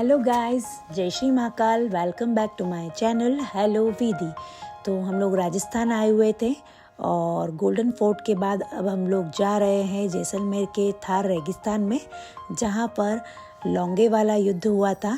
Hello guys, जय Shri Mahakal. Welcome back to my channel hello वीदी। तो हम लोग राजस्थान आए हुए थे और गोल्डन फोर्ट के बाद अब हम लोग जा रहे हैं जैसलमेर के थार रेगिस्तान में, जहाँ पर लोंगेवाला युद्ध हुआ था।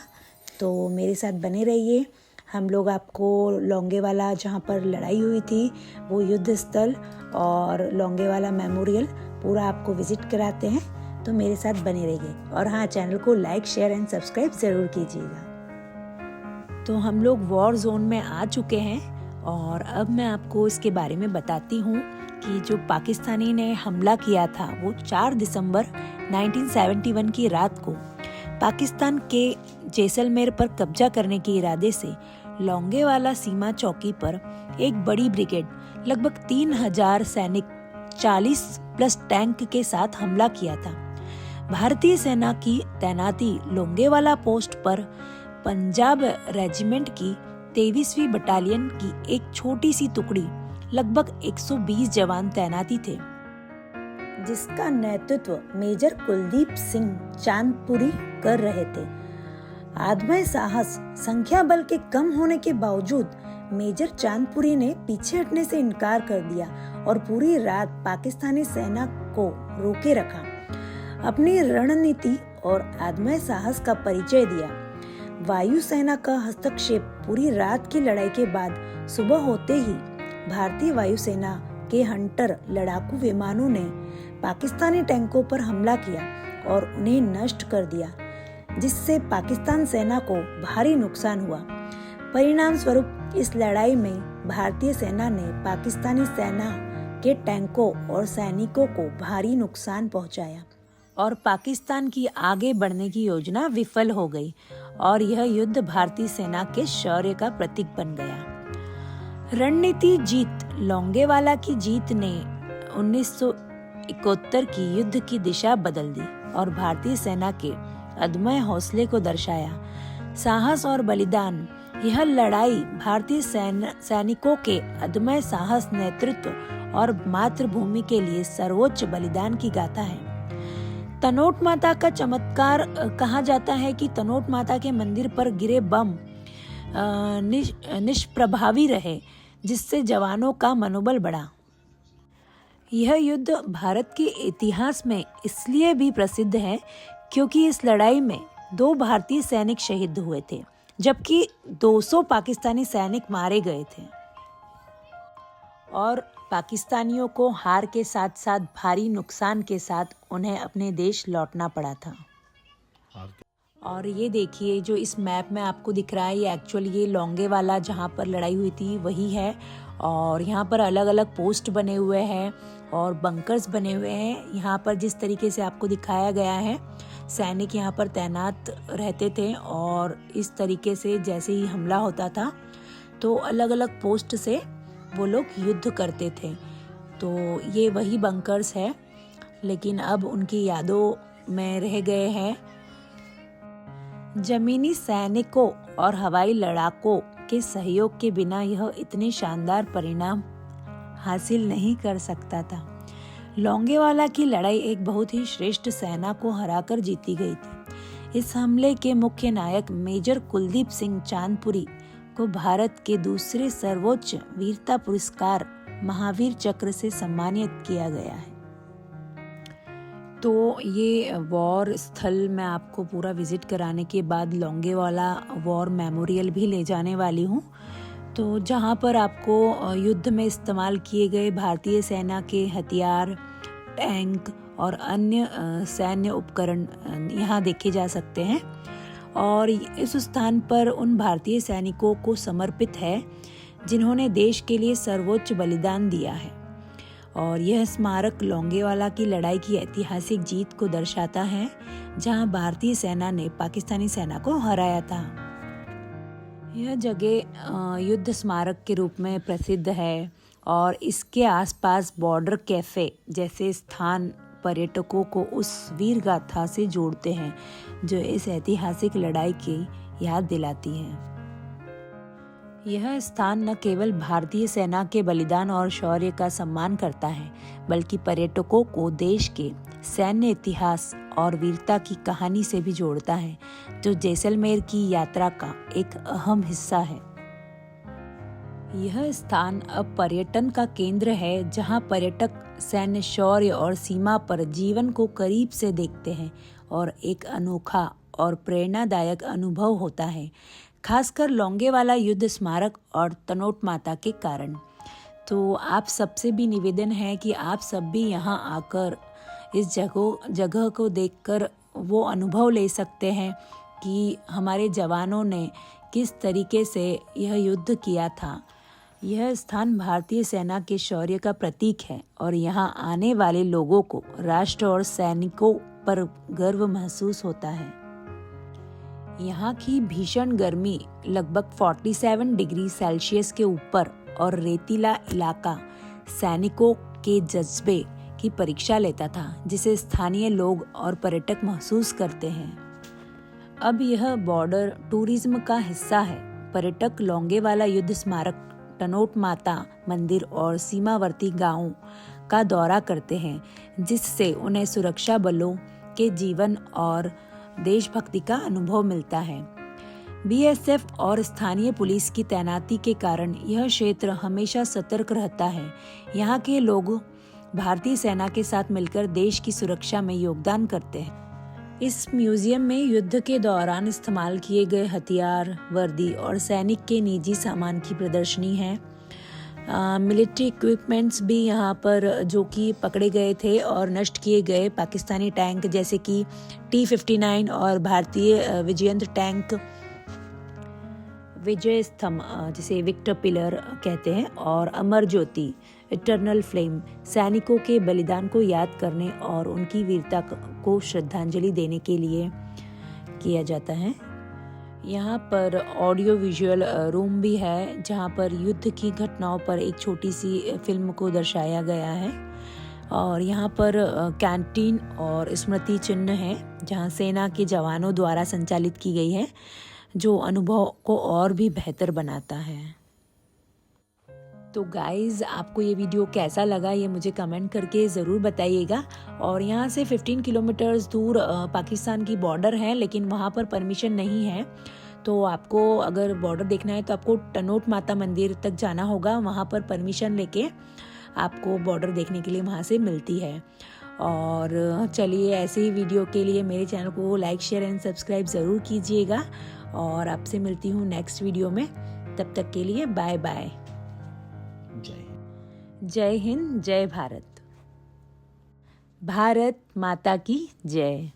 तो मेरे साथ बने रहिए। हम लोग आपको लोंगेवाला जहाँ पर लड़ाई हुई थी वो युद्ध स्थल और लोंगेवाला मेमोरियल पूरा आपको विजिट कराते हैं। तो मेरे साथ बने रहिए और हाँ, चैनल को लाइक शेयर एंड सब्सक्राइब ज़रूर कीजिएगा। तो हम लोग वॉर जोन में आ चुके हैं और अब मैं आपको इसके बारे में बताती हूँ कि जो पाकिस्तानी ने हमला किया था वो 4 दिसंबर 1971 की रात को पाकिस्तान के जैसलमेर पर कब्जा करने के इरादे से लोंगेवाला सीमा चौकी पर एक बड़ी ब्रिगेड लगभग 3000 सैनिक 40 प्लस टैंक के साथ हमला किया था। भारतीय सेना की तैनाती लोंगेवाला पोस्ट पर पंजाब रेजिमेंट की 23वीं बटालियन की एक छोटी सी टुकड़ी लगभग 120 जवान तैनाती थे, जिसका नेतृत्व मेजर कुलदीप सिंह चांदपुरी कर रहे थे। आदमय साहस संख्या बल के कम होने के बावजूद मेजर चांदपुरी ने पीछे हटने से इनकार कर दिया और पूरी रात पाकिस्तानी सेना को रोके रखा। अपनी रणनीति और आदमय साहस का परिचय दिया। वायुसेना का हस्तक्षेप पूरी रात की लड़ाई के बाद सुबह होते ही भारतीय वायुसेना के हंटर लड़ाकू विमानों ने पाकिस्तानी टैंकों पर हमला किया और उन्हें नष्ट कर दिया, जिससे पाकिस्तान सेना को भारी नुकसान हुआ। परिणाम स्वरूप इस लड़ाई में भारतीय सेना ने पाकिस्तानी सेना के टैंकों और सैनिकों को भारी नुकसान पहुंचाया और पाकिस्तान की आगे बढ़ने की योजना विफल हो गई और यह युद्ध भारतीय सेना के शौर्य का प्रतीक बन गया। रणनीति जीत। लोंगेवाला की जीत ने 1971 की युद्ध की दिशा बदल दी और भारतीय सेना के अदम्य हौसले को दर्शाया। साहस और बलिदान। यह लड़ाई भारतीय सैनिकों के अदम्य साहस, नेतृत्व और मातृभूमि के लिए सर्वोच्च बलिदान की गाथा है। तनोट माता का चमत्कार। कहा जाता है कि तनोट माता के मंदिर पर गिरे बम निष्प्रभावी रहे, जिससे जवानों का मनोबल बढ़ा। यह युद्ध भारत के इतिहास में इसलिए भी प्रसिद्ध है क्योंकि इस लड़ाई में 2 भारतीय सैनिक शहीद हुए थे, जबकि 200 पाकिस्तानी सैनिक मारे गए थे और पाकिस्तानियों को हार के साथ साथ भारी नुकसान के साथ उन्हें अपने देश लौटना पड़ा था। और ये देखिए, जो इस मैप में आपको दिख रहा है, ये एक्चुअली ये लोंगेवाला जहाँ पर लड़ाई हुई थी वही है। और यहाँ पर अलग अलग पोस्ट बने हुए हैं और बंकर्स बने हुए हैं। यहाँ पर जिस तरीके से आपको दिखाया गया है, सैनिक यहाँ पर तैनात रहते थे और इस तरीके से जैसे ही हमला होता था तो अलग अलग पोस्ट से वो लोग युद्ध करते थे। तो ये वही बंकर्स है, लेकिन अब उनकी यादों में रह गए हैं। जमीनी सैनिकों और हवाई लड़ाकों के सहयोग के बिना यह इतने शानदार परिणाम हासिल नहीं कर सकता था। लोंगेवाला की लड़ाई एक बहुत ही श्रेष्ठ सेना को हराकर जीती गई थी। इस हमले के मुख्य नायक मेजर कुलदीप सिंह चांदपुरी को भारत के दूसरे सर्वोच्च वीरता पुरस्कार महावीर चक्र से सम्मानित किया गया है। तो ये वॉर स्थल मैं आपको पूरा विजिट कराने के बाद लोंगेवाला वॉर मेमोरियल भी ले जाने वाली हूँ। तो जहाँ पर आपको युद्ध में इस्तेमाल किए गए भारतीय सेना के हथियार, टैंक और अन्य सैन्य उपकरण यहाँ देखे जा सकते हैं। और इस स्थान पर उन भारतीय सैनिकों को समर्पित है जिन्होंने देश के लिए सर्वोच्च बलिदान दिया है। और यह स्मारक लोंगेवाला की लड़ाई की ऐतिहासिक जीत को दर्शाता है, जहां भारतीय सेना ने पाकिस्तानी सेना को हराया था। यह जगह युद्ध स्मारक के रूप में प्रसिद्ध है और इसके आसपास बॉर्डर कैफे जैसे स्थान पर्यटकों को उस वीर गाथा से जोड़ते हैं जो इस ऐतिहासिक लड़ाई की याद दिलाती है। यह स्थान न केवल भारतीय सेना के बलिदान और शौर्य का सम्मान करता है, बल्कि पर्यटकों को देश के सैन्य इतिहास और वीरता की कहानी से भी जोड़ता है, जो जैसलमेर की यात्रा का एक अहम हिस्सा है। यह स्थान अब पर्यटन का केंद्र है, जहां पर्यटक सैन्य शौर्य और सीमा पर जीवन को करीब से देखते हैं और एक अनोखा और प्रेरणादायक अनुभव होता है, खासकर लोंगेवाला युद्ध स्मारक और तनोट माता के कारण। तो आप सबसे भी निवेदन है कि आप सब भी यहाँ आकर इस जगह को देखकर वो अनुभव ले सकते हैं कि हमारे जवानों ने किस तरीके से यह युद्ध किया था। यह स्थान भारतीय सेना के शौर्य का प्रतीक है और यहाँ आने वाले लोगों को राष्ट्र और सैनिकों पर गर्व महसूस होता है। यहाँ की भीषण गर्मी लगभग 47 डिग्री सेल्सियस के ऊपर और रेतीला इलाका सैनिकों के जज्बे की परीक्षा लेता था, जिसे स्थानीय लोग और पर्यटक महसूस करते हैं। अब यह बॉर्डर टूरिज्म का हिस्सा है। पर्यटक लोंगेवाला युद्ध स्मारक, तनोट माता मंदिर और सीमावर्ती गांवों का दौरा करते हैं, जिससे उन्हें सुरक्षा बलों के जीवन और देशभक्ति का अनुभव मिलता है। बीएसएफ और स्थानीय पुलिस की तैनाती के कारण यह क्षेत्र हमेशा सतर्क रहता है। यहाँ के लोग भारतीय सेना के साथ मिलकर देश की सुरक्षा में योगदान करते हैं। इस म्यूजियम में युद्ध के दौरान इस्तेमाल किए गए हथियार, वर्दी और सैनिक के निजी सामान की प्रदर्शनी है। मिलिट्री इक्विपमेंट्स भी यहाँ पर जो कि पकड़े गए थे और नष्ट किए गए पाकिस्तानी टैंक, जैसे कि T-59 और भारतीय विजयंत टैंक, विजय स्तंभ जिसे विक्टर पिलर कहते हैं, और अमर ज्योति इटर्नल फ्लेम सैनिकों के बलिदान को याद करने और उनकी वीरता को श्रद्धांजलि देने के लिए किया जाता है। यहाँ पर ऑडियो विजुअल रूम भी है, जहाँ पर युद्ध की घटनाओं पर एक छोटी सी फिल्म को दर्शाया गया है। और यहाँ पर कैंटीन और स्मृति चिन्ह है, जहाँ सेना के जवानों द्वारा संचालित की गई है, जो अनुभव को और भी बेहतर बनाता है। तो गाइज, आपको ये वीडियो कैसा लगा ये मुझे कमेंट करके ज़रूर बताइएगा। और यहाँ से 15 किलोमीटर दूर पाकिस्तान की बॉर्डर है, लेकिन वहाँ पर परमिशन नहीं है। तो आपको अगर बॉर्डर देखना है तो आपको तनोट माता मंदिर तक जाना होगा। वहाँ पर परमिशन लेके आपको बॉर्डर देखने के लिए वहाँ से मिलती है। और चलिए, ऐसे ही वीडियो के लिए मेरे चैनल को लाइक, शेयर एंड सब्सक्राइब ज़रूर कीजिएगा। और आपसे मिलती हूँ नेक्स्ट वीडियो में। तब तक के लिए बाय बाय। जय हिंद, जय भारत। भारत माता की जय।